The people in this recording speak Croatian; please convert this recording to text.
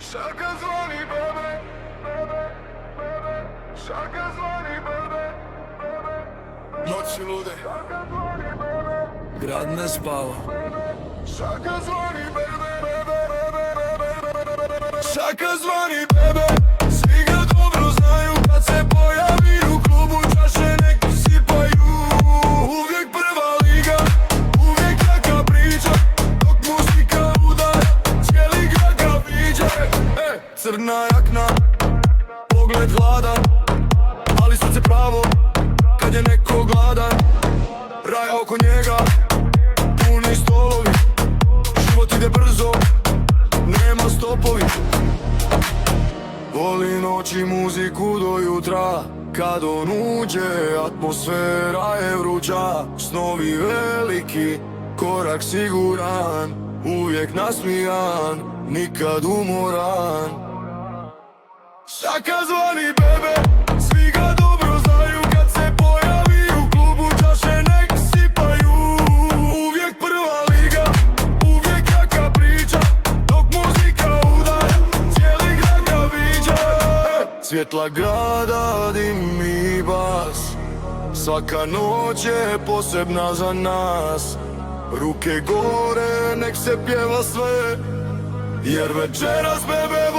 Šaka zvoni bebe, bebe, bebe. Šaka zvoni bebe, bebe, bebe. Noći lude, Šaka zvoni bebe, grad ne spava. šaka zvoni bebe, bebe, bebe, bebe, bebe. Šaka zvoni bebe, svi ga dobro znaju. Kad se pojavi u klubu čaše neki sipaju. Uvijek prva liga, uvijek jaka priča. Dok muzika udara, cijeli grad ga viđa. Crna jakna, pogled hladan, ali srce pravo kad je neko gladan. Raj oko njega, puni stolovi, život ide brzo, nema stopovi. Voli noći muziku do jutra, kad on uđe atmosfera je vruća. Snovi veliki, korak siguran, uvijek nasmijan, nikad umoran. Šaka zvoni bebe, svi ga dobro znaju. Kad se pojavi u klubu čaše nek sipaju. Uvijek prva liga, uvijek jaka priča. Dok muzika udara, cijeli grad ga viđa. Svjetla grada, dim i bas, svaka noć je posebna za nas. Ruke gore, nek se pjeva sve, jer večeras bebe